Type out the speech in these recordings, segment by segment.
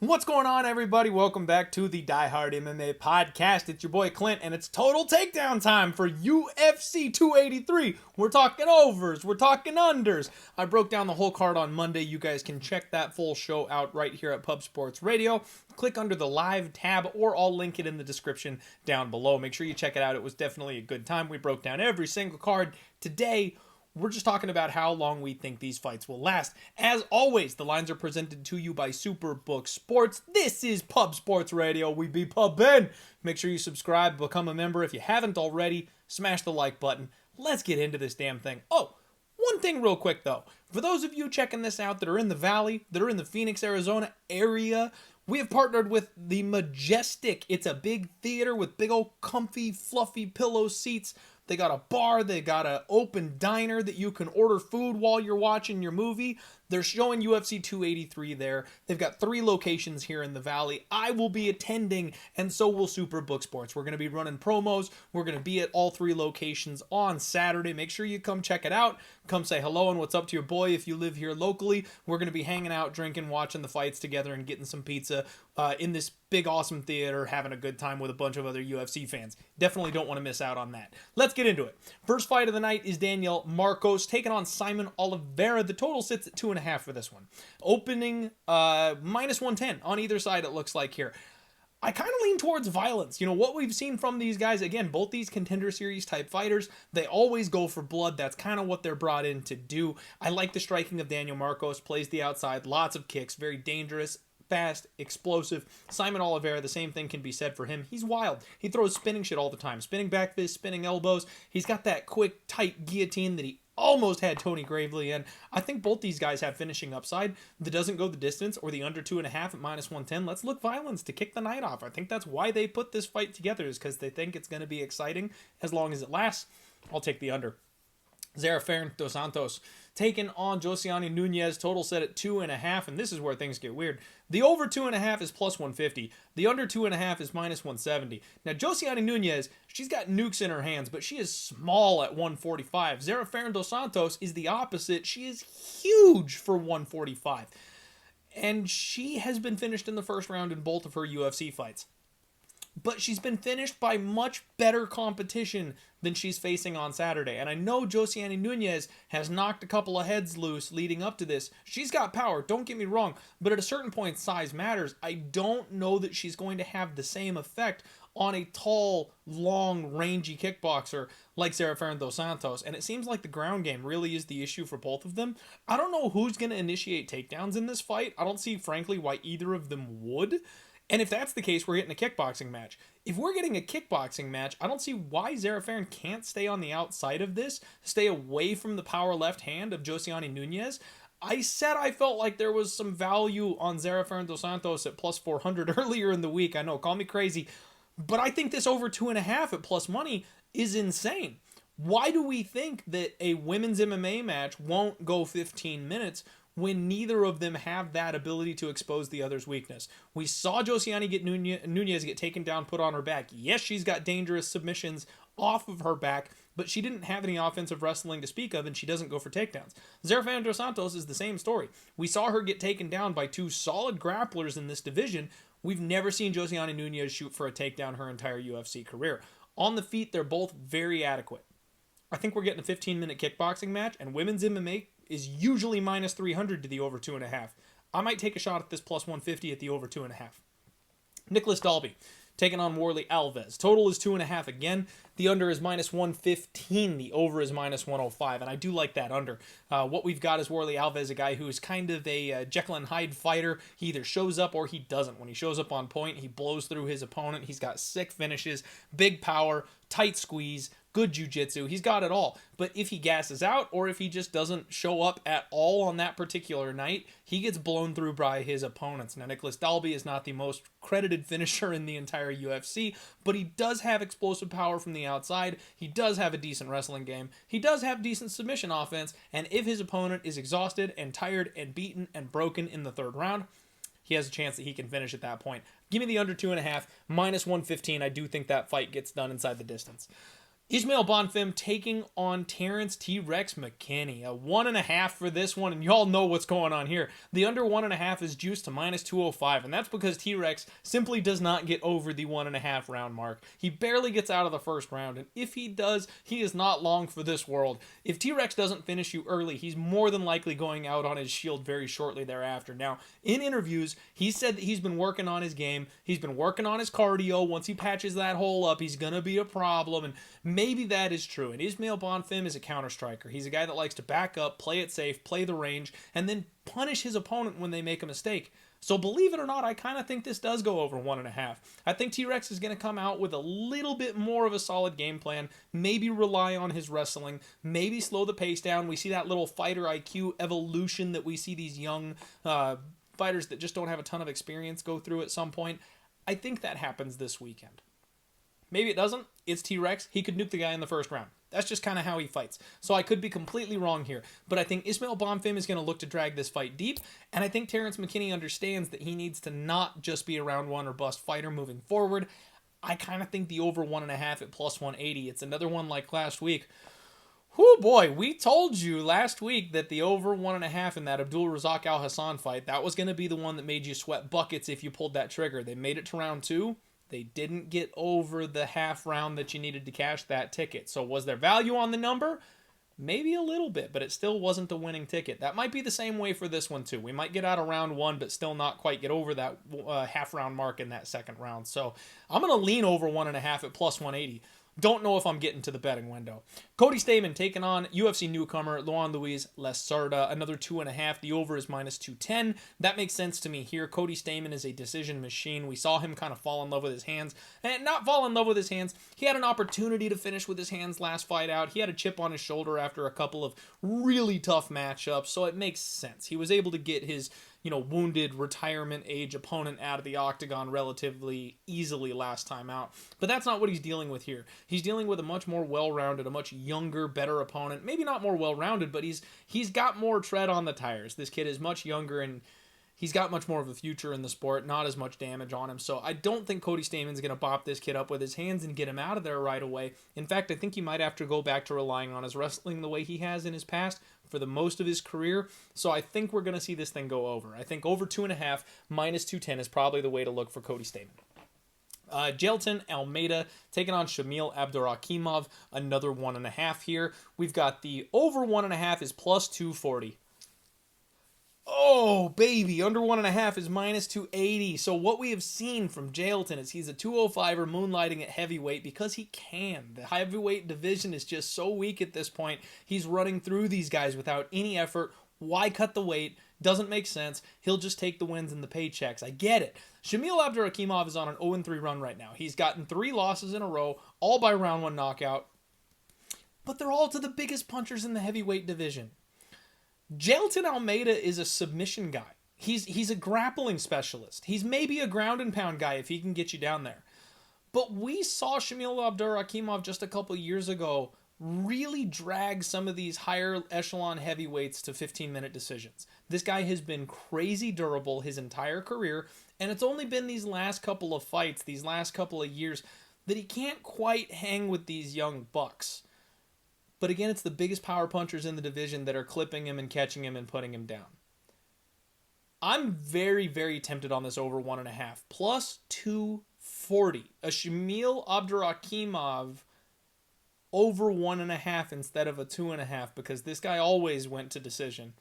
What's going on, everybody? Welcome back to the Die Hard MMA podcast. It's your boy Clint, and it's total takedown time for UFC 283. We're talking overs, we're talking unders. I broke down the whole card on Monday. You guys can check that full show out right here at Pub Sports Radio. Click under the live tab, or I'll link it in the description down below. Make sure you check it out. It was definitely a good time. We broke down every single card. Today, we're just talking about how long we think these fights will last. As always, the lines are presented to you by Superbook Sports. This is Pub Sports Radio. We be pubbing. Make sure you subscribe, become a member if you haven't already. Smash the like button. Let's get into this damn thing. Oh, one thing real quick though. For those of you checking this out that are in the Valley, that are in the Phoenix, Arizona area, we have partnered with the Majestic. It's a big theater with big old comfy, fluffy pillow seats. They got a bar, they got an open diner that you can order food while you're watching your movie. They're showing UFC 283 there. They've got 3 locations here in the Valley. I will be attending, and so will Superbook Sports. We're going to be running promos. We're going to be at all 3 locations on Saturday. Make sure you come check it out. Come say hello and what's up to your boy if you live here locally. We're going to be hanging out, drinking, watching the fights together, and getting some pizza in this big, awesome theater, having a good time with a bunch of other UFC fans. Definitely don't want to miss out on that. Let's get into it. First fight of the night is Daniel Marcos taking on Simon Oliveira. The total sits at 2.5 for this one. Opening minus 110 on either side, it looks like here. I kind of lean towards violence. You know, what we've seen from these guys, again, both these Contender Series type fighters, they always go for blood. That's kind of what they're brought in to do. I like the striking of Daniel Marcos, plays the outside, lots of kicks, very dangerous, fast, explosive. Simon Oliveira, the same thing can be said for him. He's wild. He throws spinning shit all the time. Spinning back fists, spinning elbows. He's got that quick, tight guillotine that he almost had Tony Gravely in. I think both these guys have finishing upside that doesn't go the distance, or the under 2.5 at minus 110. Let's look violence to kick the night off. I think that's why they put this fight together, is because they think it's going to be exciting as long as it lasts. I'll take the under. Ferreira dos Santos taking on Josiane Nunez, total set at 2.5, and this is where things get weird. The over 2.5 is plus 150. The under 2.5 is minus 170. Now, Josiane Nunez, she's got nukes in her hands, but she is small at 145. Ferreira dos Santos is the opposite. She is huge for 145. And she has been finished in the first round in both of her UFC fights. But she's been finished by much better competition than she's facing on Saturday. And I know Josiane Nunez has knocked a couple of heads loose leading up to this. She's got power, don't get me wrong, but at a certain point, size matters. I don't know that she's going to have the same effect on a tall, long, rangy kickboxer like Ferreira dos Santos. And it seems like the ground game really is the issue for both of them. I don't know who's going to initiate takedowns in this fight. I don't see, frankly, why either of them would. And if that's the case, we're getting a kickboxing match. If we're getting a kickboxing match, I don't see why Ferreira can't stay on the outside of this, stay away from the power left hand of Josiane Nunez. I said I felt like there was some value on Ferreira dos Santos at plus 400 earlier in the week. I know, call me crazy. But I think this over 2.5 at plus money is insane. Why do we think that a women's MMA match won't go 15 minutes when neither of them have that ability to expose the other's weakness? We saw Josiane get Nunez get taken down, put on her back. Yes, she's got dangerous submissions off of her back, but she didn't have any offensive wrestling to speak of, and she doesn't go for takedowns. Ferreira dos Santos is the same story. We saw her get taken down by 2 solid grapplers in this division. We've never seen Josiane Nunez shoot for a takedown her entire UFC career. On the feet, they're both very adequate. I think we're getting a 15-minute kickboxing match, and women's MMA is usually minus 300 to the over 2.5. I might take a shot at this plus 150 at the over 2.5. Nicholas Dalby taking on Warlley Alves. Total is 2.5 again. The under is minus 115. The over is minus 105. And I do like that under. What we've got is Warlley Alves, a guy who is kind of a Jekyll and Hyde fighter. He either shows up or he doesn't. When he shows up on point, he blows through his opponent. He's got sick finishes, big power, tight squeeze, good jiu-jitsu. He's got it all. But if he gasses out, or if he just doesn't show up at all on that particular night, he gets blown through by his opponents. Now, Nicholas Dalby is not the most credited finisher in the entire UFC, but he does have explosive power from the outside. He does have a decent wrestling game. He does have decent submission offense. And if his opponent is exhausted and tired and beaten and broken in the third round, he has a chance that he can finish at that point. Give me the under 2.5, minus 115. I do think that fight gets done inside the distance. Ismail Bonfim taking on Terrence T-Rex McKinney. A 1.5 for this one, and y'all know what's going on here. The under 1.5 is juiced to -205, and that's because T-Rex simply does not get over the 1.5 round mark. He barely gets out of the first round, and if he does, he is not long for this world. If T-Rex doesn't finish you early, he's more than likely going out on his shield very shortly thereafter. Now, in interviews, he said that he's been working on his game. He's been working on his cardio. Once he patches that hole up, he's going to be a problem, and maybe that is true. And Ismail Bonfim is a counter striker. He's a guy that likes to back up, play it safe, play the range, and then punish his opponent when they make a mistake. So believe it or not, I kind of think this does go over 1.5. I think T-Rex is going to come out with a little bit more of a solid game plan, maybe rely on his wrestling, maybe slow the pace down. We see that little fighter IQ evolution that we see these young fighters that just don't have a ton of experience go through at some point. I think that happens this weekend. Maybe it doesn't. It's T-Rex. He could nuke the guy in the first round. That's just kind of how he fights. So I could be completely wrong here. But I think Ismail Bonfim is going to look to drag this fight deep. And I think Terrence McKinney understands that he needs to not just be a round one or bust fighter moving forward. I kind of think the over 1.5 at +180. It's another one like last week. Whoo boy, we told you last week that the over 1.5 in that Abdul Razak Al Hassan fight, that was going to be the one that made you sweat buckets if you pulled that trigger. They made it to round 2. They didn't get over the half round that you needed to cash that ticket. So was there value on the number? Maybe a little bit, but it still wasn't the winning ticket. That might be the same way for this one too. We might get out of round 1, but still not quite get over that half round mark in that second round. So I'm going to lean over 1.5 at +180. Don't know if I'm getting to the betting window. Cody Stamann taking on UFC newcomer Luan Luis Lacerda. Another 2.5. The over is -210. That makes sense to me here. Cody Stamann is a decision machine. We saw him kind of fall in love with his hands. And not fall in love with his hands. He had an opportunity to finish with his hands last fight out. He had a chip on his shoulder after a couple of really tough matchups. So it makes sense. He was able to get his wounded retirement age opponent out of the octagon relatively easily last time out. But that's not what he's dealing with here. He's dealing with a much more well-rounded, a much younger, better opponent. Maybe not more well-rounded, but he's got more tread on the tires. This kid is much younger and he's got much more of a future in the sport, not as much damage on him. So I don't think Cody Stamann's going to bop this kid up with his hands and get him out of there right away. In fact, I think he might have to go back to relying on his wrestling the way he has in his past for the most of his career. So I think we're going to see this thing go over. I think over 2.5, -210 is probably the way to look for Cody Stamann. Jailton Almeida taking on Shamil Abdurakhimov. Another 1.5 here. We've got the over 1.5 is +240. Oh, baby, under 1.5 is -280. So what we have seen from Jailton is he's a 205er moonlighting at heavyweight because he can. The heavyweight division is just so weak at this point. He's running through these guys without any effort. Why cut the weight? Doesn't make sense. He'll just take the wins and the paychecks. I get it. Shamil Abdurakhimov is on an 0-3 run right now. He's gotten 3 losses in a row, all by round 1 knockout. But they're all to the biggest punchers in the heavyweight division. Jailton Almeida is a submission guy. He's a grappling specialist. He's maybe a ground and pound guy if he can get you down there. But we saw Shamil Abdurakhimov just a couple years ago really drag some of these higher echelon heavyweights to 15-minute decisions. This guy has been crazy durable his entire career, and it's only been these last couple of fights, these last couple of years, that he can't quite hang with these young bucks. But again, it's the biggest power punchers in the division that are clipping him and catching him and putting him down. I'm very, very tempted on this over 1.5. +240. A Shamil Abdurakhimov over 1.5 instead of a 2.5 because this guy always went to decision.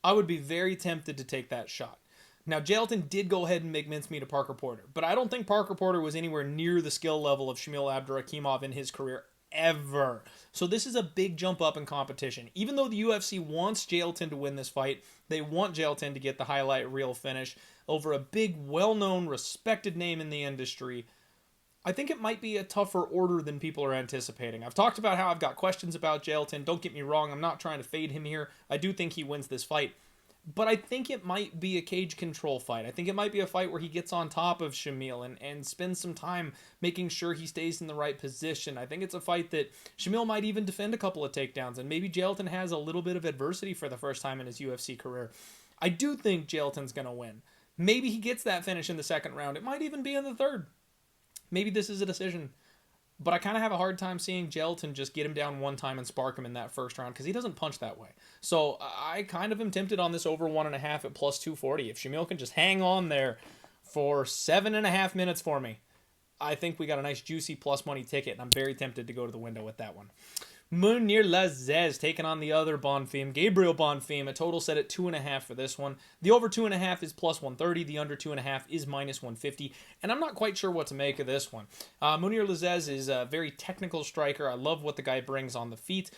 I would be very tempted to take that shot. Now, Jailton did go ahead and make mincemeat of Parker Porter, but I don't think Parker Porter was anywhere near the skill level of Shamil Abdurakhimov in his career ever. So this is a big jump up in competition. Even though the UFC wants Jailton to win this fight, they want Jailton to get the highlight reel finish over a big, well-known, respected name in the industry. I think it might be a tougher order than people are anticipating. I've talked about how I've got questions about Jailton. Don't get me wrong, I'm not trying to fade him here. I do think he wins this fight. But I think it might be a cage control fight. I think it might be a fight where he gets on top of Shamil and spends some time making sure he stays in the right position. I think it's a fight that Shamil might even defend a couple of takedowns, and maybe Jailton has a little bit of adversity for the first time in his UFC career. I do think Jailton's going to win. Maybe he gets that finish in the second round. It might even be in the third. Maybe this is a decision. But I kind of have a hard time seeing Gelatin just get him down one time and spark him in that first round because he doesn't punch that way. So I kind of am tempted on this over 1.5 at plus 240. If Shamil can just hang on there for 7.5 minutes for me, I think we got a nice juicy plus money ticket, and I'm very tempted to go to the window with that one. Mounir Lazzez taking on the other Bonfim, Gabriel Bonfim. A total set at 2.5 for this one. The over 2.5 is plus 130. The under 2.5 is minus 150. And I'm not quite sure what to make of this one. Mounir Lazzez is a very technical striker. I love what the guy brings on the feet.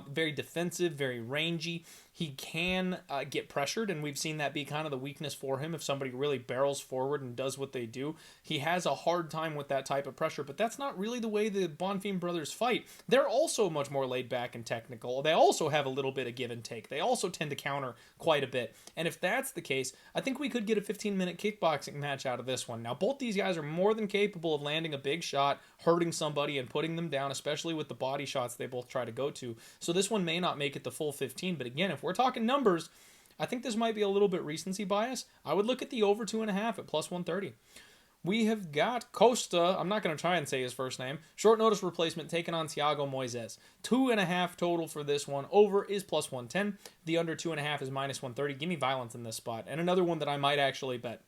Very defensive, very rangy. He can get pressured, and we've seen that be kind of the weakness for him if somebody really barrels forward and does what they do. He has a hard time with that type of pressure, but that's not really the way the Bonfim brothers fight. They're also much more laid back and technical. They also have a little bit of give and take. They also tend to counter quite a bit. And if that's the case, I think we could get a 15-minute kickboxing match out of this one. Now, both these guys are more than capable of landing a big shot, hurting somebody, and putting them down, especially with the body shots they both try to go to. So this one may not make it the full 15, but again, if we're talking numbers, I think this might be a little bit recency bias. I would look at the over 2.5 at plus 130. We have got Costa, I'm not going to try and say his first name, short notice replacement taking on Thiago Moisés. 2.5 total for this one. Over is plus 110. The under 2.5 is minus 130. Give me violence in this spot. And another one that I might actually bet.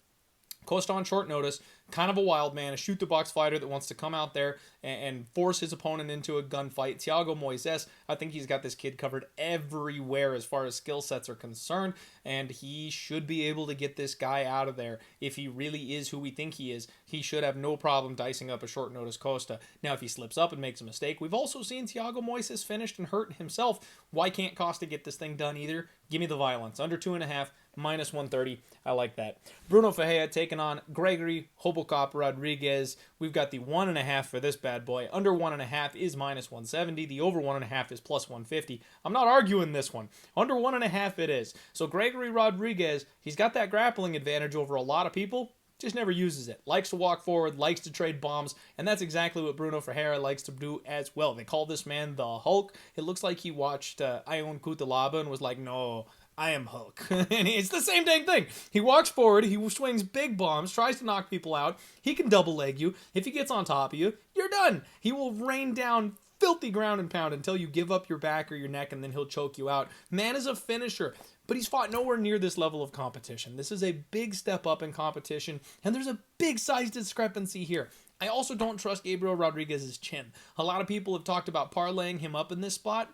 Costa on short notice, kind of a wild man, a shoot-the-box fighter that wants to come out there and force his opponent into a gunfight. Thiago Moisés, I think he's got this kid covered everywhere as far as skill sets are concerned, and he should be able to get this guy out of there. If he really is who we think he is, he should have no problem dicing up a short notice Costa. Now, if he slips up and makes a mistake, we've also seen Thiago Moisés finished and hurt himself. Why can't Costa get this thing done either? Give me the violence. Under 2.5, minus 130. I like that. Brunno Ferreira taking on Gregory Hobocop Rodrigues. We've got the 1.5 for this bad boy. Under 1.5 is minus 170. The over 1.5 is plus 150. I'm not arguing this one. Under 1.5 it is. So Gregory Rodrigues, he's got that grappling advantage over a lot of people. Just never uses it. Likes to walk forward, likes to trade bombs, and that's exactly what Brunno Ferreira likes to do as well. They call this man the Hulk. It looks like he watched Ion Cutelaba and was like, no, I am Hulk. And it's the same dang thing. He walks forward, he swings big bombs, tries to knock people out. He can double leg you. If he gets on top of you, you're done. He will rain down filthy ground and pound until you give up your back or your neck, and then he'll choke you out. Man is a finisher, but he's fought nowhere near this level of competition. This is a big step up in competition, and there's a big size discrepancy here. I also don't trust Gabriel Rodrigues' chin. A lot of people have talked about parlaying him up in this spot.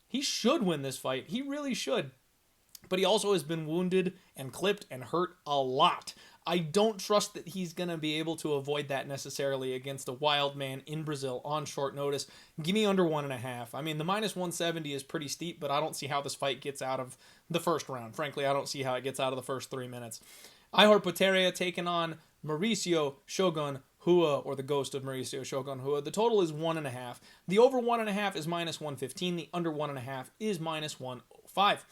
He should win this fight. He really should. But he also has been wounded and clipped and hurt a lot. I don't trust that he's going to be able to avoid that necessarily against a wild man in Brazil on short notice. Give me under 1.5. I mean, the minus 170 is pretty steep, but I don't see how this fight gets out of the first round. Frankly, I don't see how it gets out of the first 3 minutes. Ihor Potieria taking on Maurício Shogun Hua, or the ghost of Maurício Shogun Hua. The total is 1.5. The over 1.5 is minus 115. The under 1.5 is minus 105.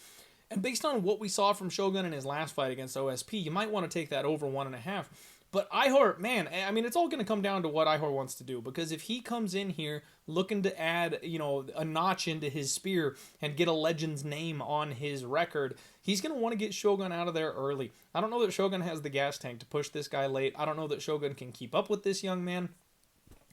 And based on what we saw from Shogun in his last fight against OSP, you might want to take that over 1.5. But Ihor, man, I mean, it's all going to come down to what Ihor wants to do. Because if he comes in here looking to add, a notch into his spear and get a legend's name on his record, he's going to want to get Shogun out of there early. I don't know that Shogun has the gas tank to push this guy late. I don't know that Shogun can keep up with this young man.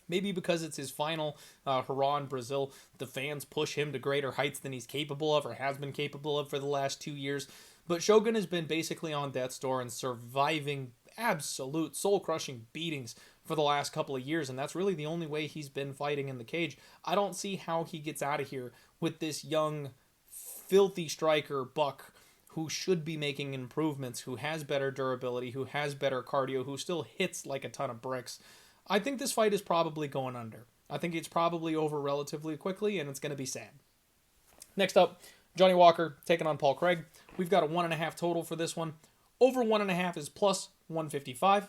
Maybe because it's his final hurrah in Brazil, the fans push him to greater heights than he's capable of or has been capable of for the last 2 years. But Shogun has been basically on death's door and surviving absolute soul-crushing beatings for the last couple of years, and that's really the only way he's been fighting in the cage. I don't see how he gets out of here with this young, filthy striker, Buck, who should be making improvements, who has better durability, who has better cardio, who still hits like a ton of bricks. I think this fight is probably going under. I think it's probably over relatively quickly, and it's going to be sad. Next up, Johnny Walker taking on Paul Craig. We've got a 1.5 total for this one. Over 1.5 is plus 155.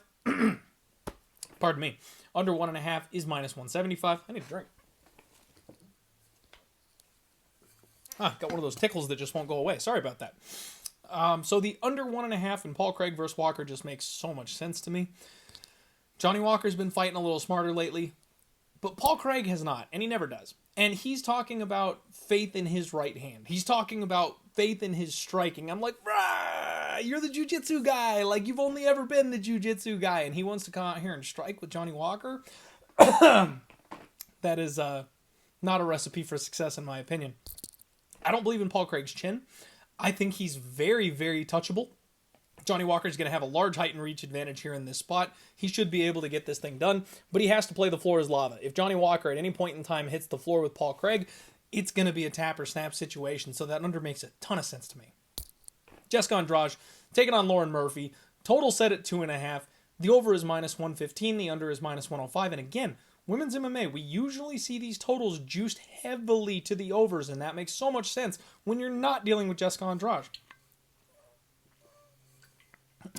Pardon me. Under 1.5 is minus 175. I need a drink. Got one of those tickles that just won't go away. Sorry about that. So the under 1.5 in Paul Craig versus Walker just makes so much sense to me. Johnny Walker's been fighting a little smarter lately, but Paul Craig has not, and he never does. And he's talking about faith in his right hand. He's talking about faith in his striking. I'm like, brah, you're the jiu-jitsu guy. Like, you've only ever been the jiu-jitsu guy. And he wants to come out here and strike with Johnny Walker. That is not a recipe for success in my opinion. I don't believe in Paul Craig's chin. I think he's very, very touchable. Johnny Walker's going to have a large height and reach advantage here in this spot. He should be able to get this thing done, but he has to play the floor as lava. If Johnny Walker at any point in time hits the floor with Paul Craig, it's going to be a tap or snap situation, so that under makes a ton of sense to me. Jéssica Andrade taking on Lauren Murphy. Total set at 2.5. The over is -115. The under is -105. And again, women's MMA, we usually see these totals juiced heavily to the overs, and that makes so much sense when you're not dealing with Jéssica Andrade.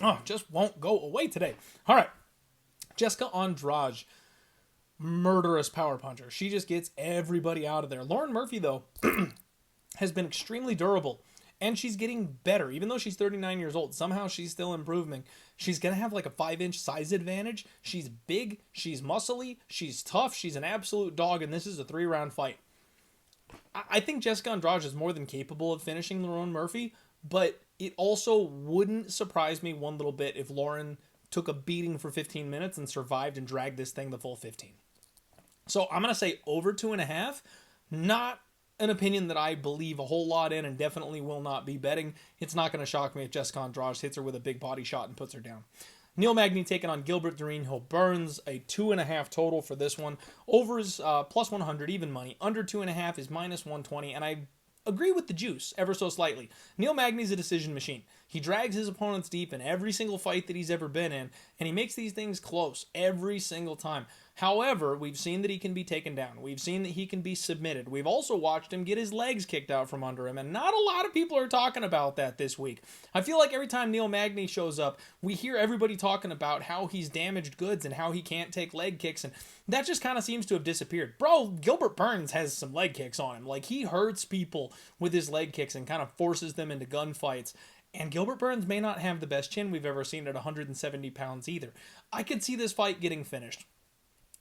Oh, just won't go away today. All right. Jéssica Andrade, murderous power puncher. She just gets everybody out of there. Lauren Murphy, though, has been extremely durable, and she's getting better. Even though she's 39 years old, somehow she's still improving. She's going to have like a 5-inch size advantage. She's big, she's muscly, she's tough, she's an absolute dog, and this is a 3-round fight. I think Jéssica Andrade is more than capable of finishing Lauren Murphy, but it also wouldn't surprise me one little bit if Lauren took a beating for 15 minutes and survived and dragged this thing the full 15. So I'm going to say over 2.5. Not an opinion that I believe a whole lot in and definitely will not be betting. It's not going to shock me if Jéssica Andrade hits her with a big body shot and puts her down. Neil Magny taking on Gilbert Burns, a 2.5 total for this one. Over is plus 100, even money. Under 2.5 is -120, and I agree with the juice ever so slightly. Neil Magny's a decision machine. He drags his opponents deep in every single fight that he's ever been in, and he makes these things close every single time. However, we've seen that he can be taken down. We've seen that he can be submitted. We've also watched him get his legs kicked out from under him, and not a lot of people are talking about that this week. I feel like every time Neil Magny shows up, we hear everybody talking about how he's damaged goods and how he can't take leg kicks, and that just kind of seems to have disappeared. Bro, Gilbert Burns has some leg kicks on him. Like, he hurts people with his leg kicks and kind of forces them into gunfights. And Gilbert Burns may not have the best chin we've ever seen at 170 pounds either. I could see this fight getting finished.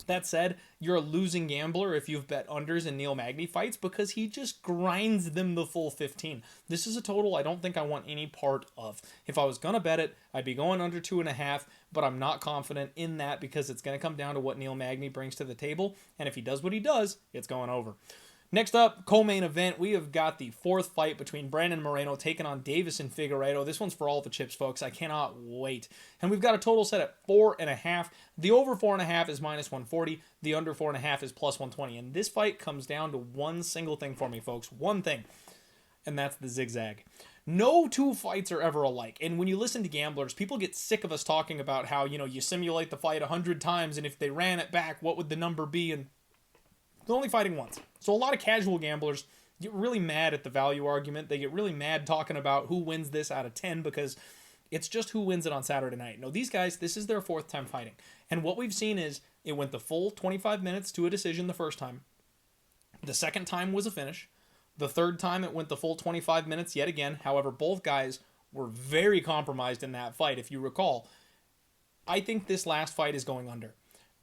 That said, you're a losing gambler if you've bet unders in Neil Magny fights because he just grinds them the full 15. This is a total I don't think I want any part of. If I was going to bet it, I'd be going under 2.5, but I'm not confident in that because it's going to come down to what Neil Magny brings to the table, and if he does what he does, it's going over. Next up, co-main event, we have got the 4th fight between Brandon Moreno taking on Deiveson Figueiredo. This one's for all the chips, folks. I cannot wait. And we've got a total set at 4.5. The over 4.5 is -140. The under 4.5 is plus 120. And this fight comes down to one single thing for me, folks. One thing. And that's the zigzag. No two fights are ever alike. And when you listen to gamblers, people get sick of us talking about how, you simulate the fight 100 times, and if they ran it back, what would the number be? And they're only fighting once. So a lot of casual gamblers get really mad at the value argument. They get really mad talking about who wins this out of 10 because it's just who wins it on Saturday night. No, these guys, this is their 4th time fighting. And what we've seen is it went the full 25 minutes to a decision the first time. The second time was a finish. The third time it went the full 25 minutes yet again. However, both guys were very compromised in that fight. If you recall, I think this last fight is going under.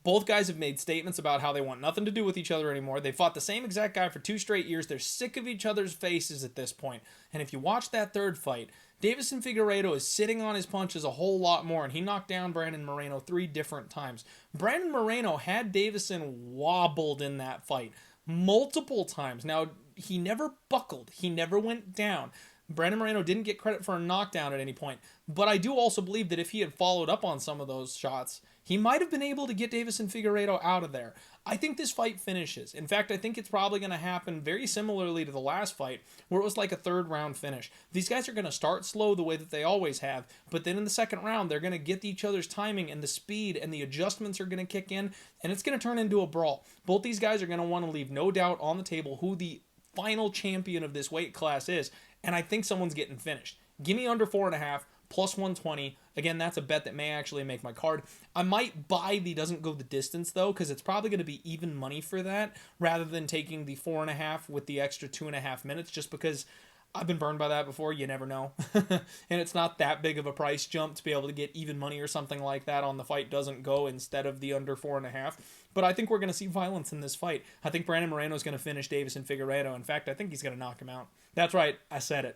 Both guys have made statements about how they want nothing to do with each other anymore. They fought the same exact guy for 2 straight years. They're sick of each other's faces at this point. And if you watch that third fight, Deiveson Figueiredo is sitting on his punches a whole lot more, and he knocked down Brandon Moreno 3 different times. Brandon Moreno had Deiveson wobbled in that fight multiple times. Now, he never buckled. He never went down. Brandon Moreno didn't get credit for a knockdown at any point. But I do also believe that if he had followed up on some of those shots, he might have been able to get Deiveson Figueiredo out of there. I think this fight finishes. In fact, I think it's probably going to happen very similarly to the last fight, where it was like a 3rd round finish. These guys are going to start slow the way that they always have, but then in the 2nd round, they're going to get each other's timing and the speed, and the adjustments are going to kick in, and it's going to turn into a brawl. Both these guys are going to want to leave no doubt on the table who the final champion of this weight class is, and I think someone's getting finished. Give me under 4.5. Plus 120. Again, that's a bet that may actually make my card. I might buy the doesn't go the distance, though, because it's probably going to be even money for that, rather than taking the 4.5 with the extra 2.5 minutes, just because I've been burned by that before. You never know. And it's not that big of a price jump to be able to get even money or something like that on the fight doesn't go instead of the under 4.5. But I think we're going to see violence in this fight. I think Brandon Moreno is going to finish Deiveson Figueiredo. In fact, I think he's going to knock him out. That's right. I said it.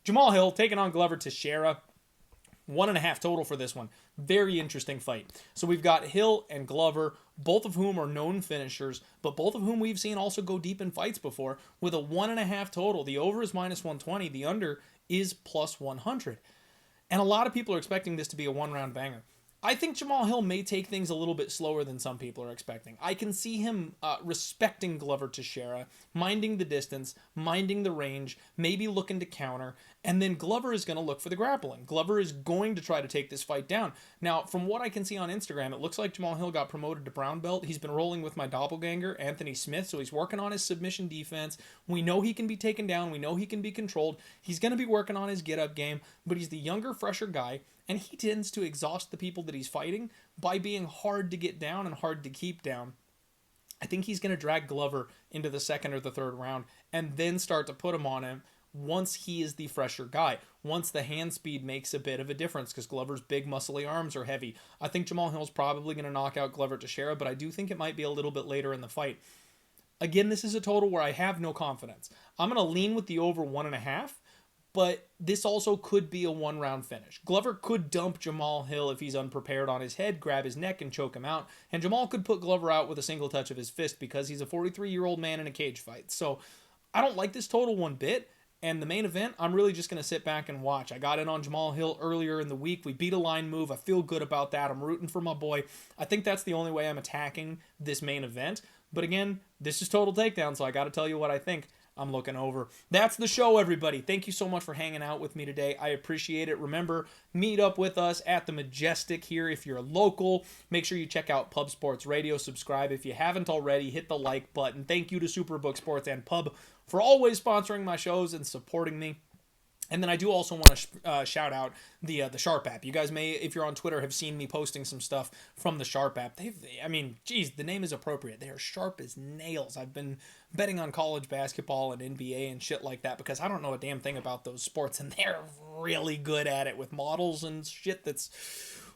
Jamahal taking on Glover Teixeira. 1.5 total for this one. Very interesting fight. So we've got Hill and Glover, both of whom are known finishers, but both of whom we've seen also go deep in fights before, with a 1.5 total. The over is -120, the under is +100. And a lot of people are expecting this to be a one-round banger. I think Jamahal Hill may take things a little bit slower than some people are expecting. I can see him respecting Glover Teixeira, minding the distance, minding the range, maybe looking to counter, and then Glover is going to look for the grappling. Glover is going to try to take this fight down. Now, from what I can see on Instagram, it looks like Jamahal Hill got promoted to brown belt. He's been rolling with my doppelganger, Anthony Smith, so he's working on his submission defense. We know he can be taken down. We know he can be controlled. He's going to be working on his get-up game, but he's the younger, fresher guy, and he tends to exhaust the people that he's fighting by being hard to get down and hard to keep down. I think he's going to drag Glover into the second or the third round and then start to put him on him once he is the fresher guy. Once the hand speed makes a bit of a difference, because Glover's big muscly arms are heavy. I think Jamahal Hill's probably going to knock out Glover Teixeira, but I do think it might be a little bit later in the fight. Again, this is a total where I have no confidence. I'm going to lean with the over 1.5. But this also could be a one-round finish. Glover could dump Jamahal Hill if he's unprepared on his head, grab his neck, and choke him out. And Jamahal could put Glover out with a single touch of his fist because he's a 43-year-old man in a cage fight. So I don't like this total one bit. And the main event, I'm really just going to sit back and watch. I got in on Jamahal Hill earlier in the week. We beat a line move. I feel good about that. I'm rooting for my boy. I think that's the only way I'm attacking this main event. But again, this is Total Takedown, so I got to tell you what I think. I'm looking over. That's the show, everybody. Thank you so much for hanging out with me today. I appreciate it. Remember, meet up with us at the Majestic here if you're local. Make sure you check out Pub Sports Radio. Subscribe if you haven't already. Hit the like button. Thank you to Superbook Sports and Pub for always sponsoring my shows and supporting me. And then I do also want to shout out the Sharp app. You guys may, if you're on Twitter, have seen me posting some stuff from the Sharp app. The name is appropriate. They are sharp as nails. I've been betting on college basketball and NBA and shit like that because I don't know a damn thing about those sports, and they're really good at it with models and shit that's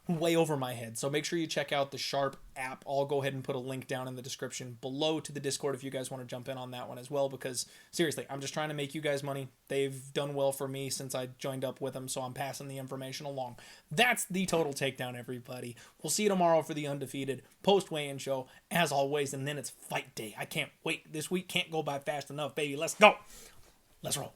way over my head. So make sure you check out the Sharp app. I'll go ahead and put a link down in the description below to the Discord if you guys want to jump in on that one as well, because seriously, I'm just trying to make you guys money. They've done well for me since I joined up with them, so I'm passing the information along. That's the Total Takedown, everybody. We'll see you tomorrow for the Undefeated post-weigh-in show, as always, and then it's fight day. I can't wait. This week can't go by fast enough, baby. Let's go. Let's roll.